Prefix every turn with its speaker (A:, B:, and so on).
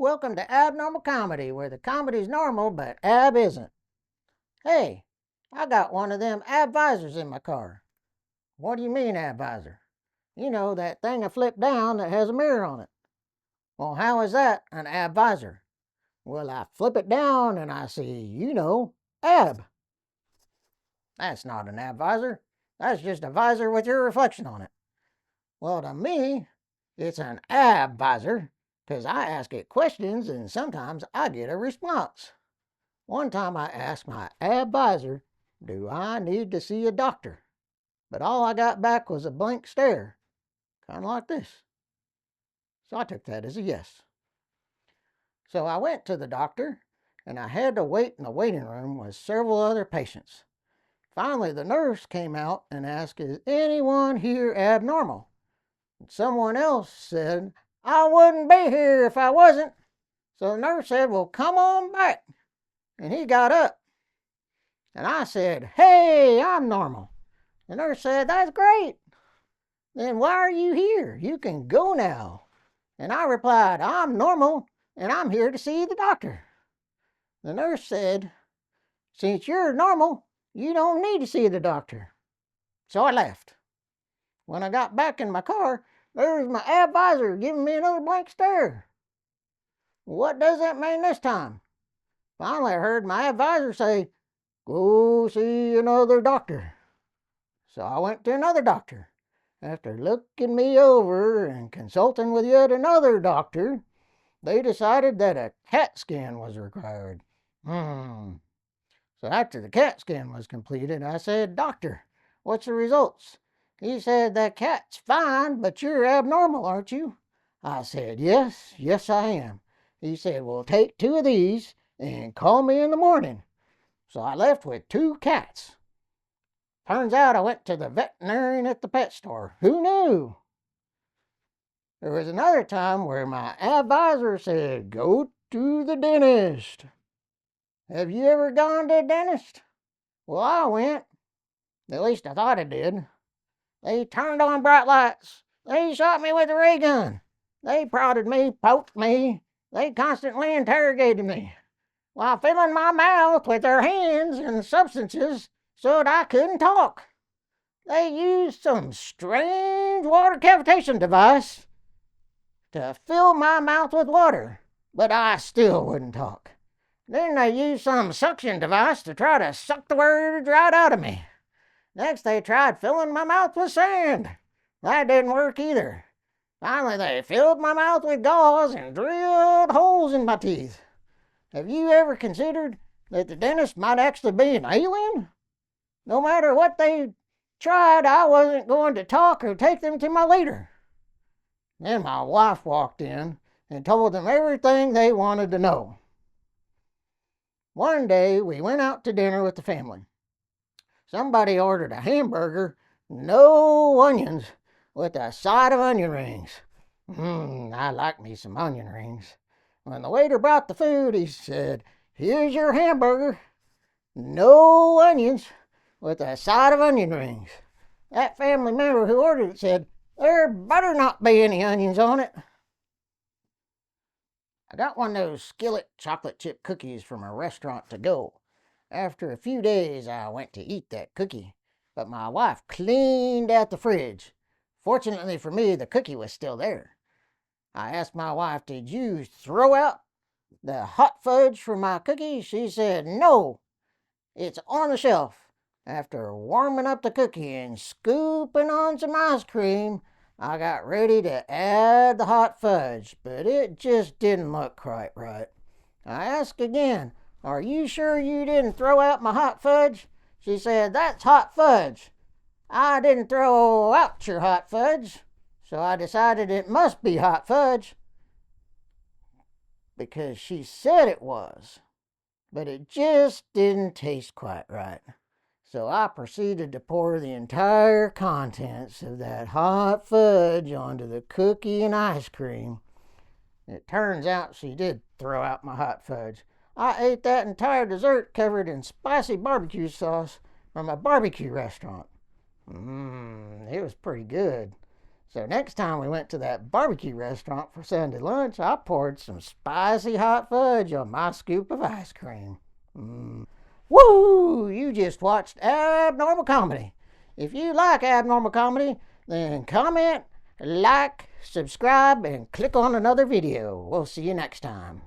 A: welcome to Abnormal Comedy, where the comedy's normal, but Ab isn't. Hey, I got one of them AbVisors in my car. What do you mean, AbVisor? You know, that thing I flip down that has a mirror on it. Well, how is that an AbVisor? Well, I flip it down and I see, Ab. That's not an AbVisor. That's just a visor with your reflection on it. Well, to me, it's an AbVisor, because I ask it questions and sometimes I get a response. One time I asked my AbVisor, do I need to see a doctor? But all I got back was a blank stare, kind of like this. So I took that as a yes. So I went to the doctor, and I had to wait in the waiting room with several other patients. Finally, the nurse came out and asked, is anyone here abnormal? And someone else said, I wouldn't be here if I wasn't. So the nurse said, well, come on back. And he got up. And I said, hey, I'm normal. The nurse said, that's great. Then why are you here? You can go now. And I replied, I'm normal, and I'm here to see the doctor. The nurse said, since you're normal, you don't need to see the doctor. So I left. When I got back in my car, there was my AbVisor giving me another blank stare. What does that mean this time? Finally, I heard my AbVisor say, go see another doctor. So I went to another doctor. After looking me over and consulting with yet another doctor, they decided that a CAT scan was required. So after the CAT scan was completed, I said, doctor, what's the results? He said, that cat's fine, but you're abnormal, aren't you? I said, yes, I am. He said, well, take 2 of these and call me in the morning. So I left with 2 cats. Turns out I went to the veterinarian at the pet store. Who knew? There was another time where my AbVisor said, go to the dentist. Have you ever gone to a dentist? Well, I went. At least I thought I did. They turned on bright lights. They shot me with a ray gun. They prodded me, poked me. They constantly interrogated me while filling my mouth with their hands and substances so that I couldn't talk. They used some strange water cavitation device to fill my mouth with water, but I still wouldn't talk. Then they used some suction device to try to suck the words right out of me. Next, they tried filling my mouth with sand. That didn't work either. Finally, they filled my mouth with gauze and drilled holes in my teeth. Have you ever considered that the dentist might actually be an alien? No matter what they tried, I wasn't going to talk or take them to my leader. Then my wife walked in and told them everything they wanted to know. One day, we went out to dinner with the family. Somebody ordered a hamburger, no onions, with a side of onion rings. I like me some onion rings. When the waiter brought the food, he said, here's your hamburger, no onions, with a side of onion rings. That family member who ordered it said, there better not be any onions on it. I got one of those skillet chocolate chip cookies from a restaurant to go. After a few days, I went to eat that cookie, but my wife cleaned out the fridge. Fortunately for me, the cookie was still there. I asked my wife, did you throw out the hot fudge from my cookie? She said, no, it's on the shelf. After warming up the cookie and scooping on some ice cream, I got ready to add the hot fudge, but it just didn't look quite right. I asked again, are you sure you didn't throw out my hot fudge? She said, that's hot fudge. I didn't throw out your hot fudge, so I decided it must be hot fudge because she said it was, but it just didn't taste quite right. So I proceeded to pour the entire contents of that hot fudge onto the cookie and ice cream. It turns out she did throw out my hot fudge. I ate that entire dessert covered in spicy barbecue sauce from a barbecue restaurant. It was pretty good. So next time we went to that barbecue restaurant for Sunday lunch, I poured some spicy hot fudge on my scoop of ice cream. Woo! You just watched Abnormal Comedy. If you like Abnormal Comedy, then comment, like, subscribe, and click on another video. We'll see you next time.